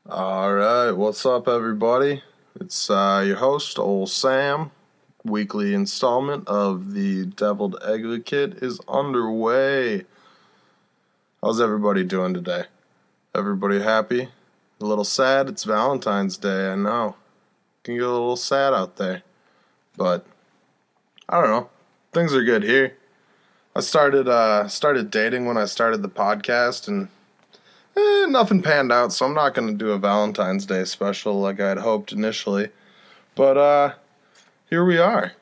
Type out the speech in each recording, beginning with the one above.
Alright, what's up, everybody? It's your host, Old Sam. Weekly installment of The Deviled Advocate is underway. How's everybody doing today? Everybody happy? A little sad? It's Valentine's Day, I know. Can get a little sad out there. But, I don't know. Things are good here. I started dating when I started the podcast, and nothing panned out, so I'm not going to do a Valentine's Day special like I had hoped initially. But, here we are.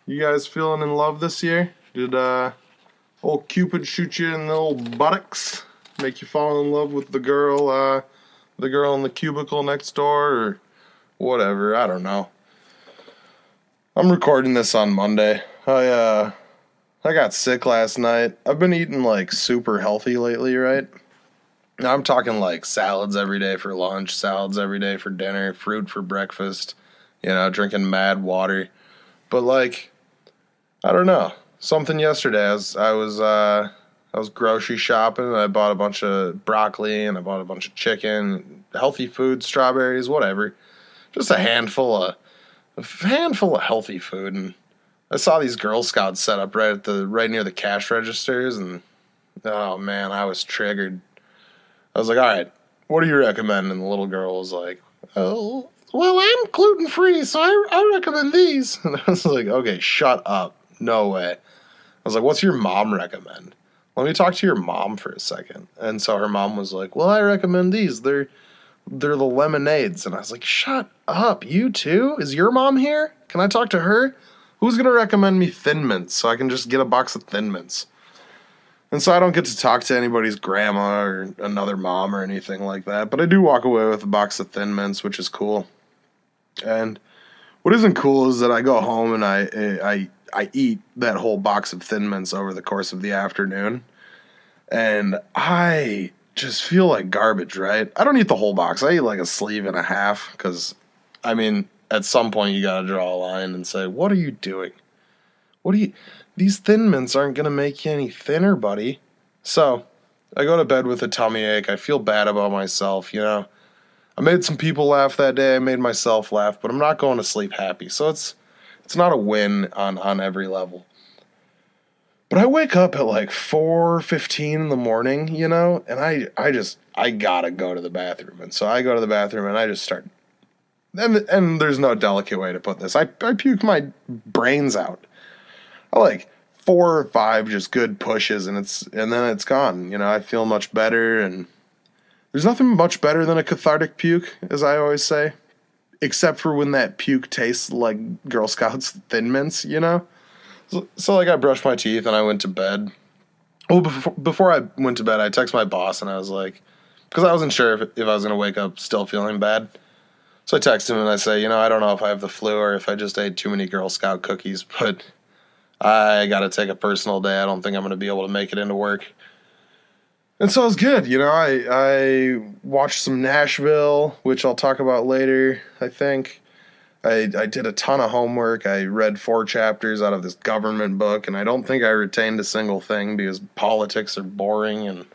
You guys feeling in love this year? Did, old Cupid shoot you in the old buttocks? Make you fall in love with the girl in the cubicle next door, or whatever, I don't know. I'm recording this on Monday. I got sick last night. I've been eating, like, super healthy lately, right? I'm talking like salads every day for lunch, salads every day for dinner, fruit for breakfast, drinking mad water. But like, I don't know. Something yesterday, I was grocery shopping and I bought a bunch of broccoli and I bought a bunch of chicken, healthy food, strawberries, whatever. Just a handful of healthy food, and I saw these Girl Scouts set up right near the cash registers, and oh man, I was triggered. I was like, all right, what do you recommend? And the little girl was like, oh, well, I'm gluten-free, so I recommend these. And I was like, okay, shut up. No way. I was like, what's your mom recommend? Let me talk to your mom for a second. And so her mom was like, well, I recommend these. They're the lemonades. And I was like, shut up. You too? Is your mom here? Can I talk to her? Who's going to recommend me Thin Mints so I can just get a box of Thin Mints? And so I don't get to talk to anybody's grandma or another mom or anything like that. But I do walk away with a box of Thin Mints, which is cool. And what isn't cool is that I go home and I eat that whole box of Thin Mints over the course of the afternoon. And I just feel like garbage, right? I don't eat the whole box. I eat like a sleeve and a half because, I mean, at some point you got to draw a line and say, what are you doing? These Thin Mints aren't going to make you any thinner, buddy. So, I go to bed with a tummy ache. I feel bad about myself, I made some people laugh that day. I made myself laugh, but I'm not going to sleep happy. So it's not a win on every level. But I wake up at like 4:15 in the morning, and I gotta go to the bathroom. And so I go to the bathroom and I just start. And there's no delicate way to put this. I puke my brains out. I like 4 or 5 just good pushes, and then it's gone. I feel much better, and there's nothing much better than a cathartic puke, as I always say, except for when that puke tastes like Girl Scouts Thin Mints, So like I brushed my teeth and I went to bed. Well, before I went to bed, I texted my boss and I was like, because I wasn't sure if I was going to wake up still feeling bad. So I texted him and I say, I don't know if I have the flu or if I just ate too many Girl Scout cookies, but I got to take a personal day. I don't think I'm going to be able to make it into work. And so it was good. I watched some Nashville, which I'll talk about later, I think. I did a ton of homework. I read 4 chapters out of this government book, and I don't think I retained a single thing because politics are boring, and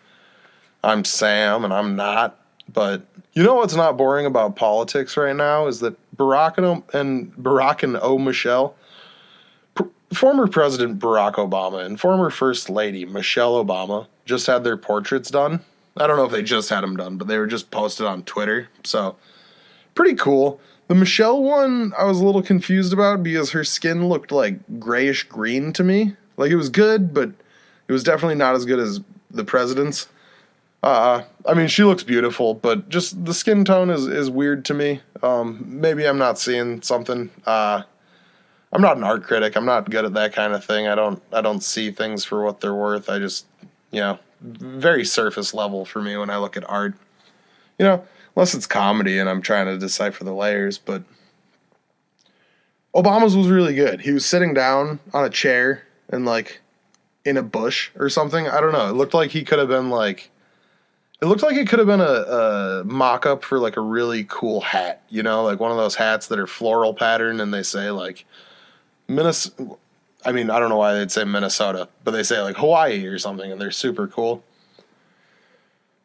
I'm Sam, and I'm not. But you know what's not boring about politics right now is that Barack and Michelle, former President Barack Obama and former First Lady Michelle Obama just had their portraits done. I don't know if they just had them done, but they were just posted on Twitter. So, pretty cool. The Michelle one, I was a little confused about because her skin looked like grayish green to me. Like, it was good, but it was definitely not as good as the president's. I mean, she looks beautiful, but just the skin tone is weird to me. Maybe I'm not seeing something. I'm not an art critic. I'm not good at that kind of thing. I don't see things for what they're worth. I just, very surface level for me when I look at art. Unless it's comedy and I'm trying to decipher the layers, but Obama's was really good. He was sitting down on a chair and like in a bush or something. I don't know. It looked like it could have been a mock-up for like a really cool hat, like one of those hats that are floral pattern and they say like Minnesota. I mean, I don't know why they'd say Minnesota, but they say like Hawaii or something, and they're super cool.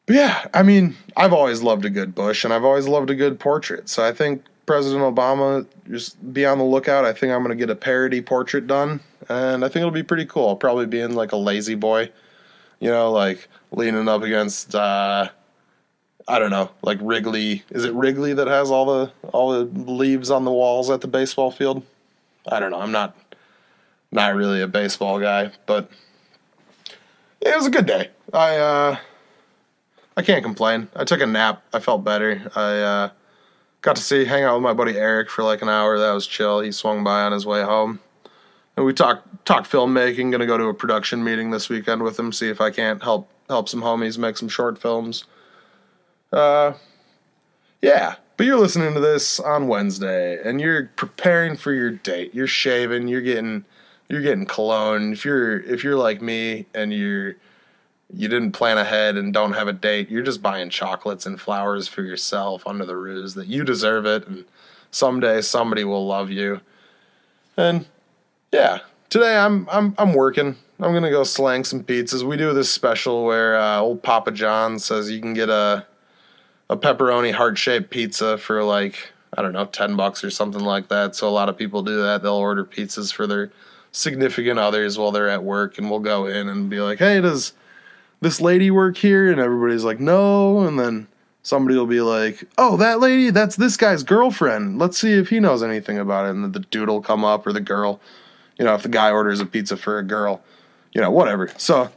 But yeah, I mean, I've always loved a good bush, and I've always loved a good portrait. So I think President Obama, just be on the lookout. I think I'm going to get a parody portrait done, and I think it'll be pretty cool. I'll probably be in like a lazy boy, like leaning up against, I don't know, like Wrigley. Is it Wrigley that has all the leaves on the walls at the baseball field? I don't know. I'm not really a baseball guy, but yeah, it was a good day. I can't complain. I took a nap. I felt better. I got to hang out with my buddy Eric for like an hour. That was chill. He swung by on his way home. And we talked filmmaking. Gonna go to a production meeting this weekend with him, see if I can't help some homies make some short films. Yeah. But you're listening to this on Wednesday, and you're preparing for your date. You're shaving. You're getting cologne. If you're like me and you didn't plan ahead and don't have a date, you're just buying chocolates and flowers for yourself under the ruse that you deserve it, and someday somebody will love you. And yeah, today I'm working. I'm gonna go slang some pizzas. We do this special where old Papa John says you can get a pepperoni heart-shaped pizza for like, I don't know, $10 or something like that. So a lot of people do that. They'll order pizzas for their significant others while they're at work, and we'll go in and be like, hey, does this lady work here? And everybody's like, no. And then somebody will be like, oh, that lady, that's this guy's girlfriend. Let's see if he knows anything about it. And the dude will come up, or the girl, if the guy orders a pizza for a girl, whatever. So,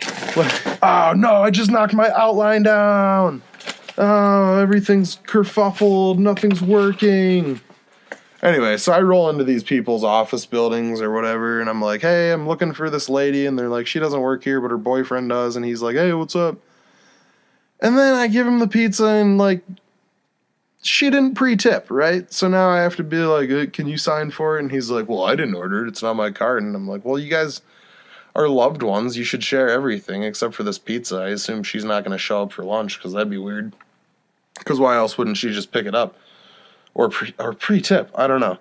oh no, I just knocked my outline down. Oh, everything's kerfuffled. Nothing's working. Anyway, so I roll into these people's office buildings or whatever, and I'm like, hey, I'm looking for this lady, and they're like, she doesn't work here, but her boyfriend does, and he's like, hey, what's up? And then I give him the pizza, and like, she didn't pre-tip, right? So now I have to be like, hey, can you sign for it? And he's like, well, I didn't order it. It's not my card. And I'm like, well, you guys are loved ones. You should share everything except for this pizza. I assume she's not going to show up for lunch because that'd be weird. Because why else wouldn't she just pick it up? Or pre-tip, I don't know.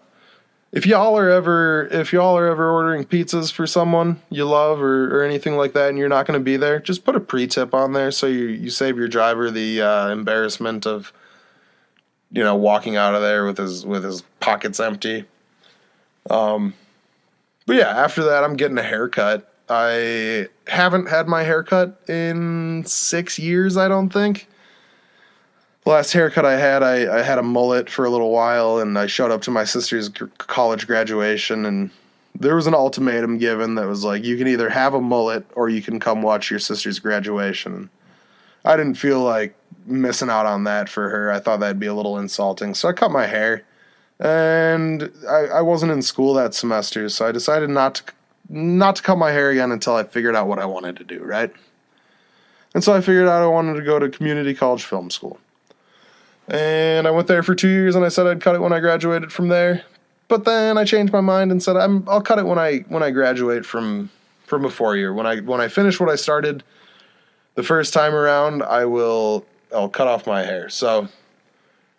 If y'all are ever ordering pizzas for someone you love or anything like that, and you're not going to be there, just put a pre-tip on there so you save your driver the embarrassment of walking out of there with his pockets empty. But yeah, after that, I'm getting a haircut. I haven't had my haircut in 6 years, I don't think. The last haircut I had a mullet for a little while, and I showed up to my sister's college graduation, and there was an ultimatum given that was like, you can either have a mullet or you can come watch your sister's graduation. I didn't feel like missing out on that for her. I thought that'd be a little insulting, so I cut my hair, and I wasn't in school that semester, so I decided not to cut my hair again until I figured out what I wanted to do, right? And so I figured out I wanted to go to community college film school. And I went there for 2 years, and I said I'd cut it when I graduated from there. But then I changed my mind and said I'll cut it when I graduate from a 4-year. When I finish what I started the first time around, I'll cut off my hair. So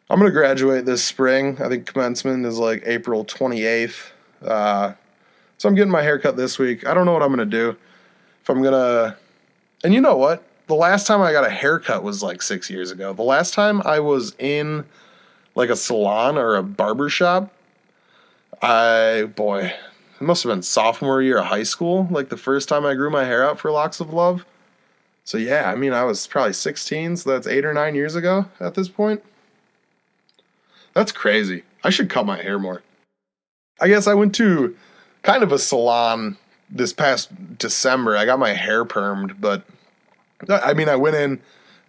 I'm gonna graduate this spring. I think commencement is like April 28th. So I'm getting my hair cut this week. I don't know what I'm gonna do. And you know what? The last time I got a haircut was like 6 years ago. The last time I was in like a salon or a barber shop, it must have been sophomore year of high school, like the first time I grew my hair out for Locks of Love. So yeah, I mean, I was probably 16, so that's 8 or 9 years ago at this point. That's crazy. I should cut my hair more. I guess I went to kind of a salon this past December. I got my hair permed, but I mean, I went in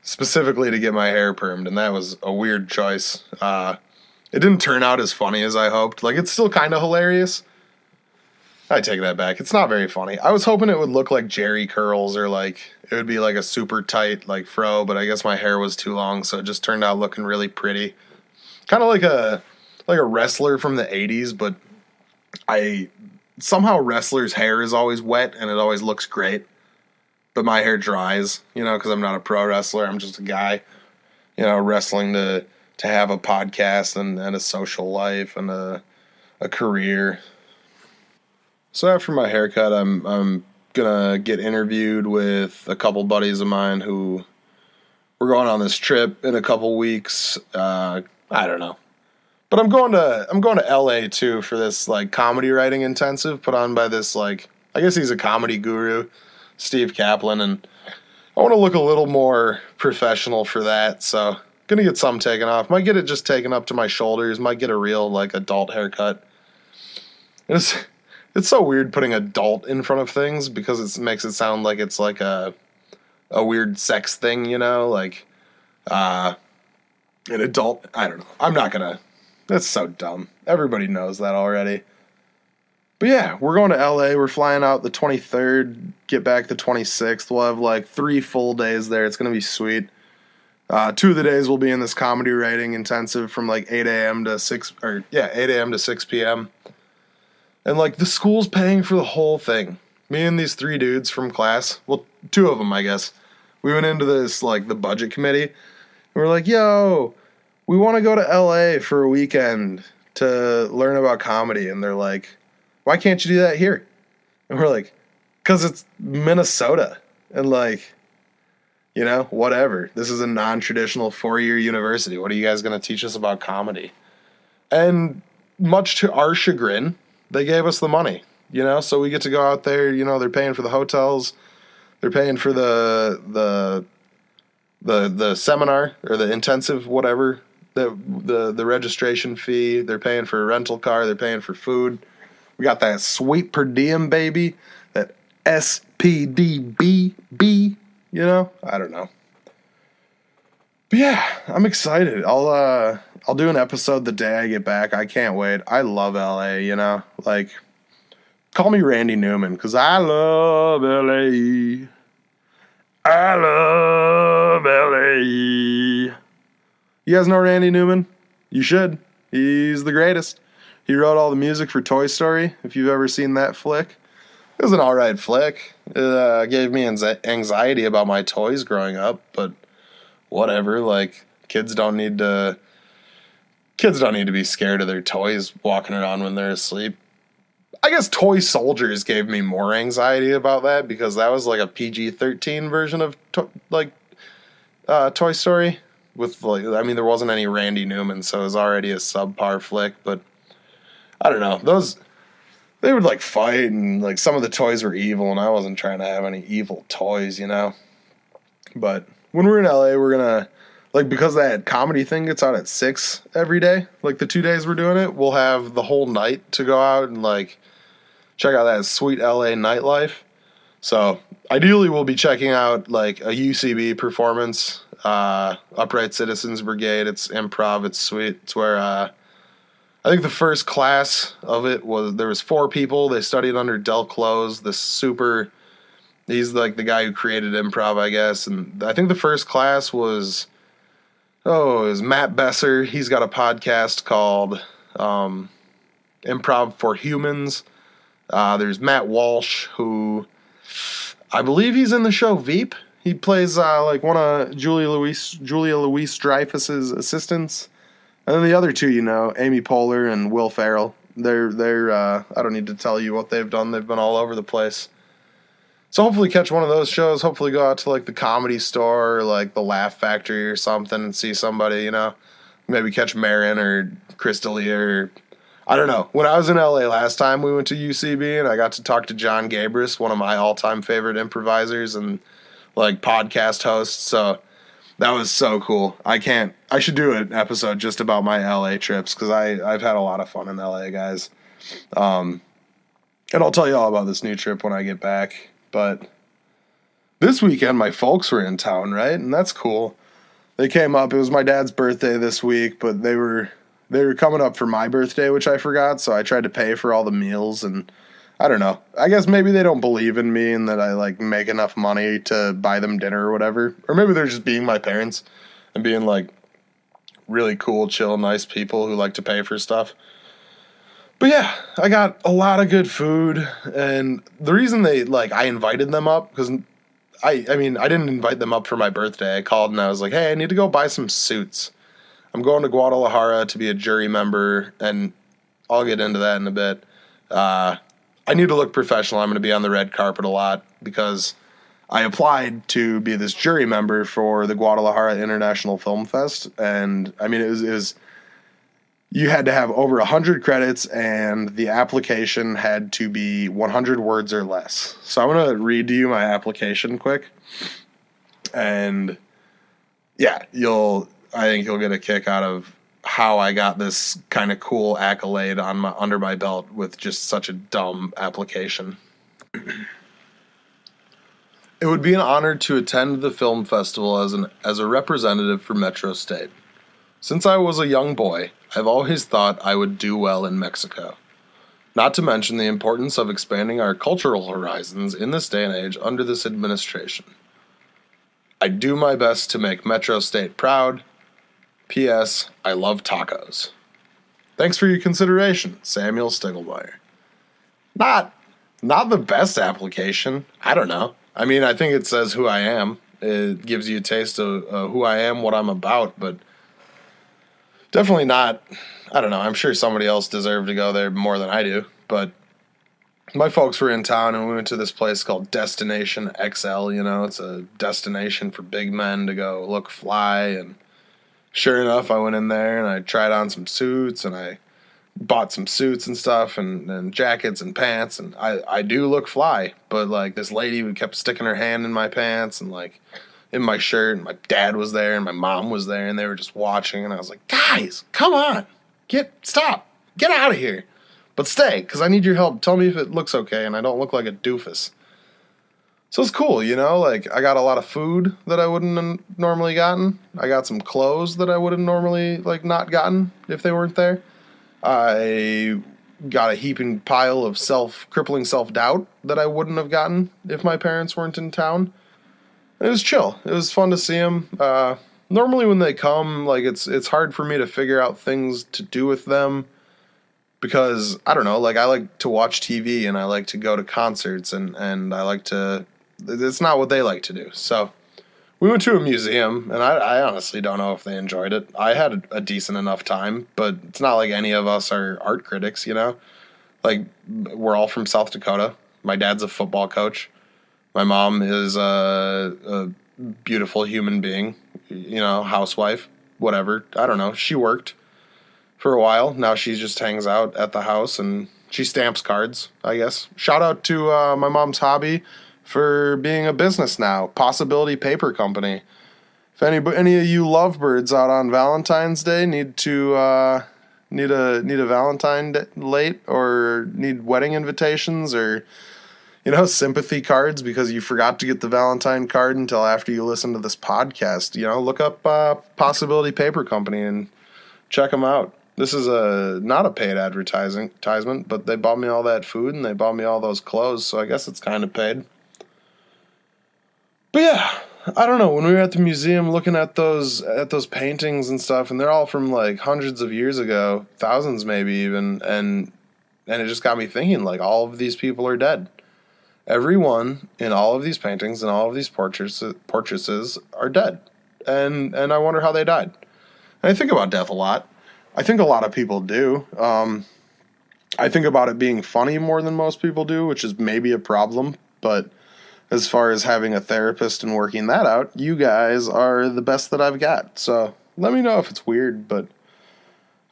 specifically to get my hair permed, and that was a weird choice. It didn't turn out as funny as I hoped. Like, it's still kind of hilarious. I take that back. It's not very funny. I was hoping it would look like Jerry curls, or like it would be like a super tight like fro, but I guess my hair was too long, so it just turned out looking really pretty. Kind of like a wrestler from the 80s, but somehow wrestlers' hair is always wet and it always looks great. But my hair dries, because I'm not a pro wrestler. I'm just a guy, wrestling to have a podcast and a social life and a career. So after my haircut, I'm gonna get interviewed with a couple buddies of mine who we're going on this trip in a couple weeks. I don't know. But I'm going to LA too for this like comedy writing intensive put on by this like, I guess he's a comedy guru, Steve Kaplan, and I want to look a little more professional for that. So gonna get some taken off. Might get it just taken up to my shoulders. Might get a real like adult haircut. And it's so weird putting adult in front of things because it makes it sound like it's like a weird sex thing, you know, like an adult. I don't know. I'm not gonna. That's so dumb. Everybody knows that already. But yeah, we're going to LA. We're flying out the 23rd, get back the 26th. We'll have like 3 full days there. It's going to be sweet. 2 of the days we'll be in this comedy writing intensive from like 8 a.m. to 6 p.m. And like the school's paying for the whole thing. Me and these 3 dudes from class, well, 2 of them, I guess. We went into this like the budget committee and we're like, yo, we want to go to LA for a weekend to learn about comedy. And they're like, why can't you do that here? And we're like, because it's Minnesota. And like, you know, whatever. This is a non-traditional 4-year university. What are you guys going to teach us about comedy? And much to our chagrin, they gave us the money, you know? So we get to go out there, you know, they're paying for the hotels. They're paying for the seminar or the intensive, whatever, the registration fee. They're paying for a rental car. They're paying for food. We got that sweet per diem, baby. That SPDBB, you know? I don't know. But yeah, I'm excited. I'll do an episode the day I get back. I can't wait. I love LA, you know? Like, call me Randy Newman, because I love LA. I love LA. You guys know Randy Newman? You should. He's the greatest. He wrote all the music for Toy Story, if you've ever seen that flick. It was an alright flick. It gave me anxiety about my toys growing up, but whatever. Like, kids don't need to be scared of their toys walking around when they're asleep. I guess Toy Soldiers gave me more anxiety about that because that was like a PG-13 version of Toy Story. With like, I mean, there wasn't any Randy Newman, so it was already a subpar flick. But I don't know. They would like fight, and like some of the toys were evil, and I wasn't trying to have any evil toys, you know. But when we're in LA, we're gonna because that comedy thing gets out at 6 every day. Like the 2 days we're doing it, we'll have the whole night to go out and like check out that sweet LA nightlife. So ideally, we'll be checking out like a UCB performance. Upright Citizens Brigade. It's improv. It's sweet. It's where I think the first class of it there was 4 people. They studied under Del Close. He's like the guy who created improv, I guess. And I think the first class was Matt Besser. He's got a podcast called Improv for Humans. There's Matt Walsh, who I believe he's in the show Veep. He plays like one of Julia Louis-Dreyfus's assistants, and then the other 2, you know, Amy Poehler and Will Ferrell. They're I don't need to tell you what they've done. They've been all over the place. So hopefully catch one of those shows. Hopefully go out to like the Comedy Store or like the Laugh Factory or something and see somebody. You know, maybe catch Marin or Chris D'Elia or I don't know. When I was in LA last time, we went to UCB and I got to talk to John Gabris, one of my all-time favorite improvisers and like podcast hosts. So that was so cool. I should do an episode just about my LA trips because I've had a lot of fun in LA, guys. And I'll tell you all about this new trip when I get back. But this weekend, my folks were in town, right? And that's cool. They came up. It was my dad's birthday this week, but they were coming up for my birthday, which I forgot. So I tried to pay for all the meals, and I don't know. I guess maybe they don't believe in me and that I like make enough money to buy them dinner or whatever. Or maybe they're just being my parents and being like really cool, chill, nice people who like to pay for stuff. But yeah, I got a lot of good food, and the reason I invited them up, because I didn't invite them up for my birthday. I called and I was like, hey, I need to go buy some suits. I'm going to Guadalajara to be a jury member, and I'll get into that in a bit. I need to look professional. I'm going to be on the red carpet a lot because I applied to be this jury member for the Guadalajara International Film Fest, and I mean, it was you had to have over 100 credits, and the application had to be 100 words or less. So I'm going to read to you my application quick, and yeah, I think you'll get a kick out of how I got this kind of cool accolade under my belt with just such a dumb application. It would be an honor to attend the film festival as a representative for Metro State. Since I was a young boy, I've always thought I would do well in Mexico. Not to mention the importance of expanding our cultural horizons in this day and age under this administration. I do my best to make Metro State proud. P.S. I love tacos. Thanks for your consideration, Samuel Stiglmeyer. Not the best application. I don't know. I mean, I think it says who I am. It gives you a taste of who I am, what I'm about, but definitely not. I don't know. I'm sure somebody else deserved to go there more than I do, but my folks were in town and we went to this place called Destination XL. You know, it's a destination for big men to go look fly. And sure enough, I went in there and I tried on some suits and I bought some suits and stuff and jackets and pants, and I do look fly, but like this lady who kept sticking her hand in my pants and like in my shirt, and my dad was there and my mom was there and they were just watching, and I was like, guys, come on, stop, get out of here, but stay, because I need your help. Tell me if it looks okay and I don't look like a doofus. So it's cool, you know, like I got a lot of food that I wouldn't have normally gotten. I got some clothes that I would have normally like not gotten if they weren't there. I got a heaping pile of crippling self-doubt that I wouldn't have gotten if my parents weren't in town. It was chill. It was fun to see them. Normally when they come, like it's hard for me to figure out things to do with them because, I don't know, like I like to watch TV and I like to go to concerts and I like to, it's not what they like to do. So we went to a museum, and I honestly don't know if they enjoyed it. I had a decent enough time, but it's not like any of us are art critics, you know? Like, we're all from South Dakota. My dad's a football coach. My mom is a beautiful human being, you know, housewife, whatever. I don't know. She worked for a while. Now she just hangs out at the house, and she stamps cards, I guess. Shout out to my mom's hobby for being a business now, Possibility Paper Company. If any of you lovebirds out on Valentine's Day need a Valentine late or need wedding invitations or, you know, sympathy cards because you forgot to get the Valentine card until after you listen to this podcast, you know, look up Possibility Paper Company and check them out. This is not a paid advertisement, but they bought me all that food and they bought me all those clothes, so I guess it's kind of paid. But yeah, I don't know, when we were at the museum looking at those paintings and stuff, and they're all from like hundreds of years ago, thousands maybe even, and it just got me thinking, like, all of these people are dead. Everyone in all of these paintings and all of these portraits are dead. And I wonder how they died. And I think about death a lot. I think a lot of people do. I think about it being funny more than most people do, which is maybe a problem, but as far as having a therapist and working that out, you guys are the best that I've got. So let me know if it's weird, but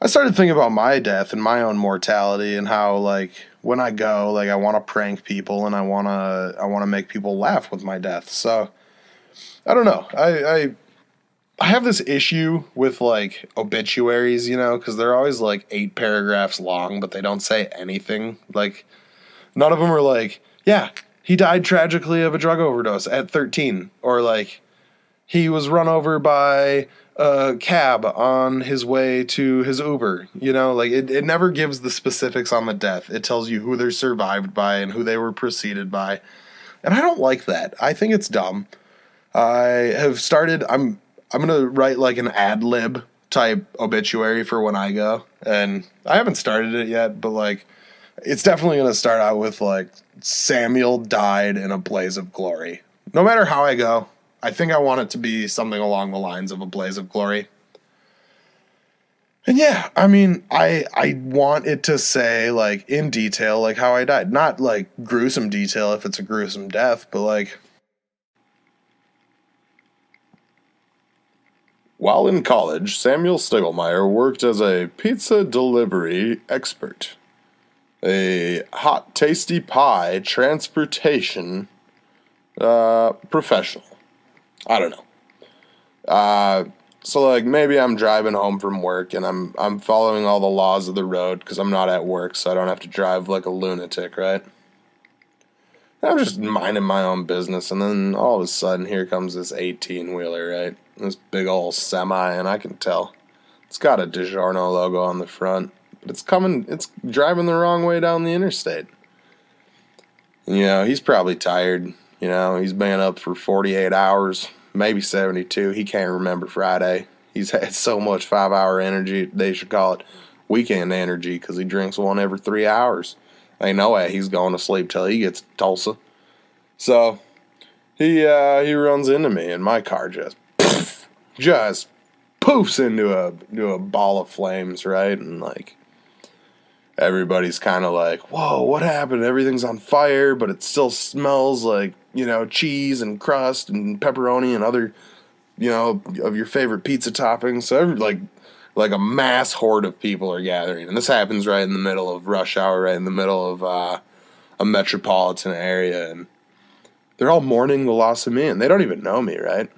I started thinking about my death and my own mortality and how, like, when I go, like, I want to prank people and I want to make people laugh with my death. So I don't know. I have this issue with, like, obituaries, you know, because they're always like 8 paragraphs long, but they don't say anything. Like, none of them are like, yeah, he died tragically of a drug overdose at 13. Or, like, he was run over by a cab on his way to his Uber. You know, like, it never gives the specifics on the death. It tells you who they're survived by and who they were preceded by. And I don't like that. I think it's dumb. I'm going to write, like, an ad-lib type obituary for when I go. And I haven't started it yet, but, like, it's definitely going to start out with, like, Samuel died in a blaze of glory. No matter how I go, I think I want it to be something along the lines of a blaze of glory. And yeah, I mean, I want it to say, like, in detail, like, how I died. Not, like, gruesome detail if it's a gruesome death, but, like, While in college, Samuel Stiglmeyer worked as a pizza delivery expert, a hot, tasty pie transportation professional. I don't know. So like maybe I'm driving home from work and I'm following all the laws of the road because I'm not at work, so I don't have to drive like a lunatic, right? And I'm just minding my own business, and then all of a sudden here comes this 18-wheeler, right? This big old semi, and I can tell it's got a DiGiorno logo on the front, but it's driving the wrong way down the interstate. And, he's probably tired. He's been up for 48 hours, maybe 72. He can't remember Friday. He's had so much 5-hour energy, they should call it weekend energy, because he drinks one every 3 hours. Ain't no way he's going to sleep till he gets to Tulsa. So he runs into me, and my car just poofs into a ball of flames, right? And like everybody's kind of like, "Whoa, what happened? Everything's on fire, but it still smells like cheese and crust and pepperoni and other of your favorite pizza toppings." So like a mass horde of people are gathering. And this happens right in the middle of rush hour, right in the middle of a metropolitan area. And they're all mourning the loss of me, and they don't even know me, right?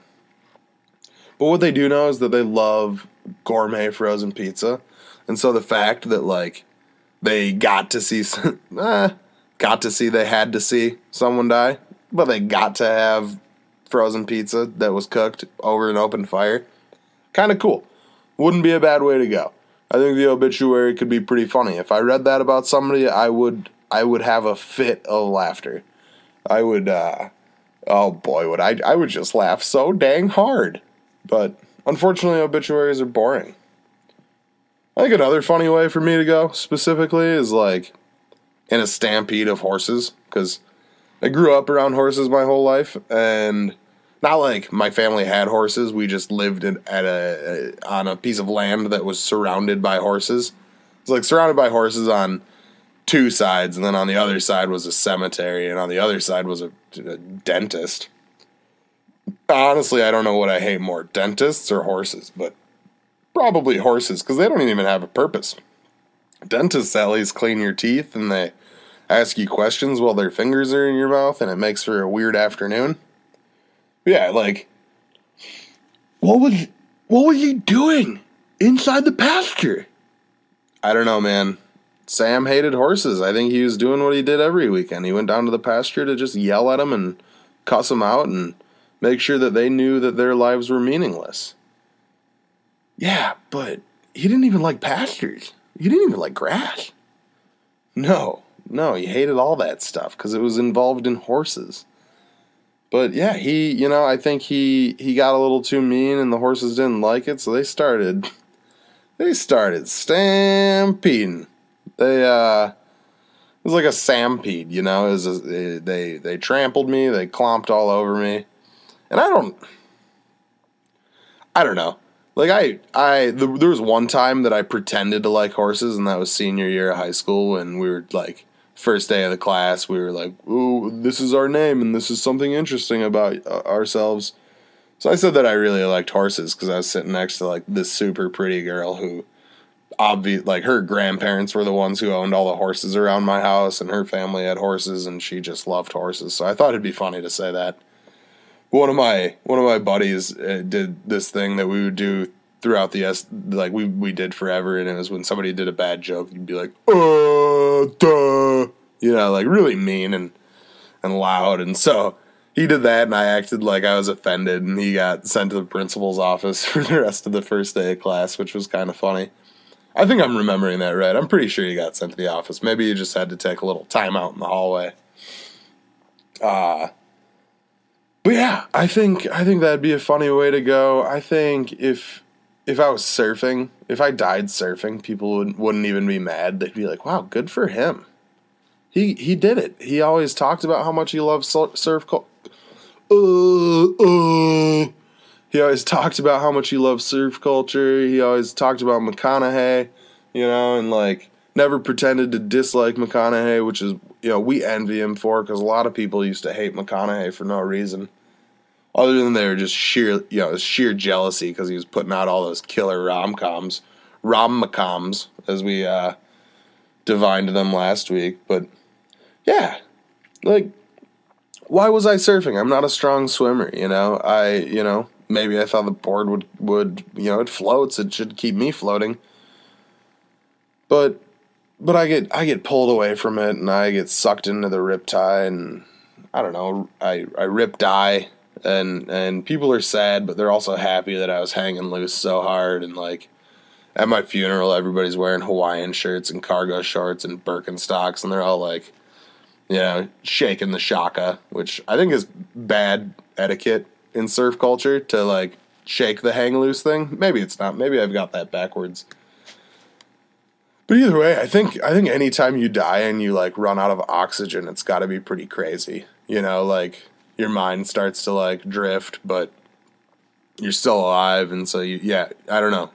But what they do know is that they love gourmet frozen pizza. And so the fact that, like, they got to see they had to see someone die, but they got to have frozen pizza that was cooked over an open fire, kind of cool. Wouldn't be a bad way to go. I think the obituary could be pretty funny. If I read that about somebody, I would have a fit of laughter. I would, oh boy, would I would just laugh so dang hard. But unfortunately, obituaries are boring. I think another funny way for me to go, specifically, is like in a stampede of horses, because I grew up around horses my whole life, and not like my family had horses. We just lived on a piece of land that was surrounded by horses. It's like surrounded by horses on two sides, and then on the other side was a cemetery, and on the other side was a dentist. Honestly, I don't know what I hate more, dentists or horses, but probably horses, because they don't even have a purpose. Dentists at least clean your teeth, and they ask you questions while their fingers are in your mouth, and it makes for a weird afternoon. Yeah, like, what was he doing inside the pasture? I don't know, man. Sam hated horses. I think he was doing what he did every weekend. He went down to the pasture to just yell at them and cuss them out and make sure that they knew that their lives were meaningless. Yeah, but he didn't even like pastures. He didn't even like grass. No, he hated all that stuff because it was involved in horses. But yeah, I think he got a little too mean, and the horses didn't like it, so they started stampeding. It was like a stampede, they trampled me, they clomped all over me, and I don't know. Like there was one time that I pretended to like horses, and that was senior year of high school, and we were like, first day of the class, we were like, "Ooh, this is our name, and this is something interesting about ourselves." So I said that I really liked horses because I was sitting next to like this super pretty girl who, like her grandparents were the ones who owned all the horses around my house, and her family had horses, and she just loved horses. So I thought it'd be funny to say that. One of my buddies did this thing that we would do throughout like we did forever, and it was when somebody did a bad joke, you'd be like, duh, like really mean and loud. And so he did that, and I acted like I was offended, and he got sent to the principal's office for the rest of the first day of class, which was kind of funny. I think I'm remembering that right. I'm pretty sure he got sent to the office. Maybe he just had to take a little time out in the hallway. But yeah, I think that'd be a funny way to go. I think if I was surfing, if I died surfing, people wouldn't even be mad. They'd be like, "Wow, good for him. He did it." He always talked about how much he loved surf culture. He always talked about how much he loved surf culture. He always talked about McConaughey, and like never pretended to dislike McConaughey, which is, we envy him for, because a lot of people used to hate McConaughey for no reason. other than they were just sheer jealousy because he was putting out all those killer rom-coms, as we divined them last week. But yeah, like, why was I surfing? I'm not a strong swimmer, maybe I thought the board would it floats, it should keep me floating. But I get pulled away from it, and I get sucked into the riptide, and I don't know, I rip die, and people are sad, but they're also happy that I was hanging loose so hard. And like at my funeral, everybody's wearing Hawaiian shirts and cargo shorts and Birkenstocks, and they're all like, shaking the shaka, which I think is bad etiquette in surf culture to like shake the hang loose thing. Maybe it's not. Maybe I've got that backwards. But either way, I think anytime you die and you like run out of oxygen, it's got to be pretty crazy. Like your mind starts to like drift, but you're still alive, and so I don't know.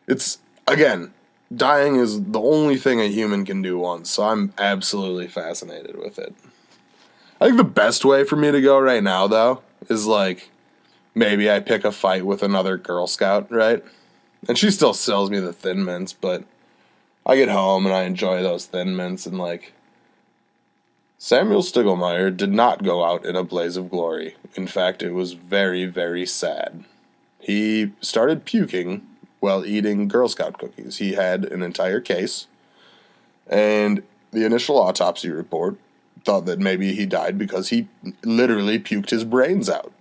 It's, again, dying is the only thing a human can do once, so I'm absolutely fascinated with it. I think the best way for me to go right now, though, is like maybe I pick a fight with another Girl Scout, right? And she still sells me the Thin Mints, but I get home and I enjoy those Thin Mints, and like, Samuel Stiegelmeier did not go out in a blaze of glory. In fact, it was very, very sad. He started puking while eating Girl Scout cookies. He had an entire case, and the initial autopsy report thought that maybe he died because he literally puked his brains out.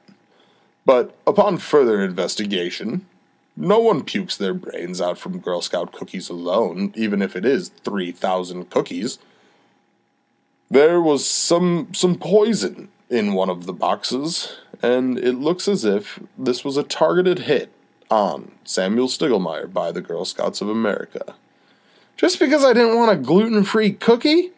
But upon further investigation, no one pukes their brains out from Girl Scout cookies alone, even if it is 3,000 cookies. There was some poison in one of the boxes, and it looks as if this was a targeted hit on Samuel Stiegelmeier by the Girl Scouts of America. Just because I didn't want a gluten-free cookie?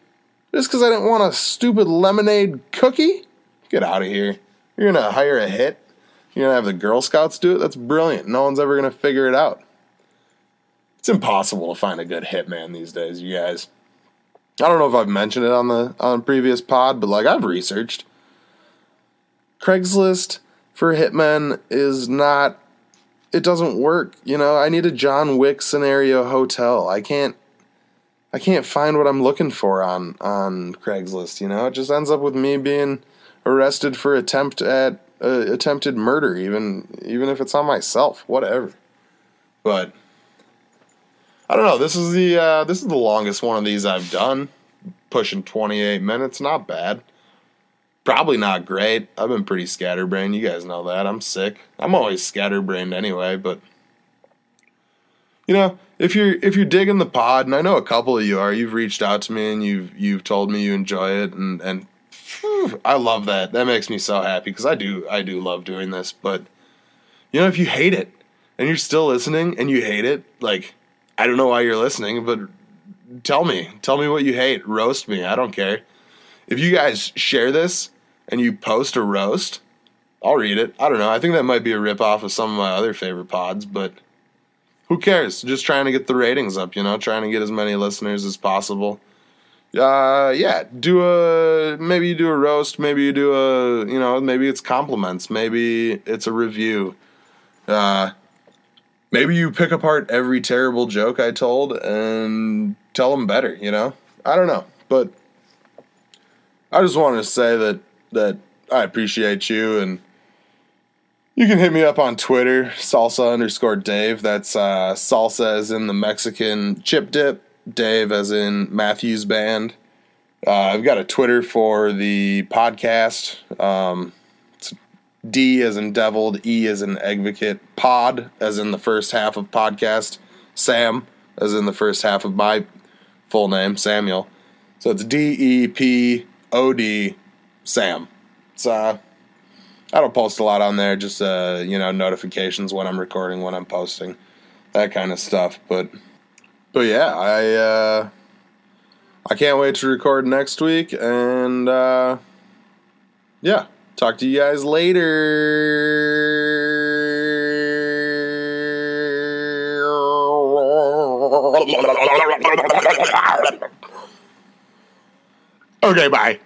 Just because I didn't want a stupid lemonade cookie? Get out of here. You're going to hire a hit? You're going to have the Girl Scouts do it? That's brilliant. No one's ever going to figure it out. It's impossible to find a good hitman these days, you guys. I don't know if I've mentioned it on the previous pod, but like, I've researched. Craigslist for hitmen is not, it doesn't work. I need a John Wick scenario hotel. I can't find what I'm looking for on Craigslist. It just ends up with me being arrested for attempted murder, even if it's on myself, whatever. But I don't know. This is the longest one of these I've done. Pushing 28 minutes, not bad. Probably not great. I've been pretty scatterbrained. You guys know that. I'm sick. I'm always scatterbrained anyway, but if you're digging the pod, and I know a couple of you are, you've reached out to me and you've told me you enjoy it, and whew, I love that. That makes me so happy because I do love doing this. But if you hate it and you're still listening and you hate it, like, I don't know why you're listening, but tell me what you hate. Roast me. I don't care. If you guys share this and you post a roast, I'll read it. I don't know. I think that might be a ripoff of some of my other favorite pods, but who cares? Just trying to get the ratings up, trying to get as many listeners as possible. Maybe you do a roast, maybe you do maybe it's compliments, maybe it's a review. Maybe you pick apart every terrible joke I told and tell them better, I don't know, but I just wanted to say that I appreciate you, and you can hit me up on Twitter, salsa_Dave. That's salsa as in the Mexican chip dip, Dave as in Matthew's band. I've got a Twitter for the podcast. It's D as in deviled, E as in advocate, pod as in the first half of podcast, Sam as in the first half of my full name, Samuel. So it's DEPOD Sam. It's I don't post a lot on there, just notifications when I'm recording, when I'm posting, that kind of stuff. But yeah, I can't wait to record next week, and yeah, talk to you guys later. Okay, bye.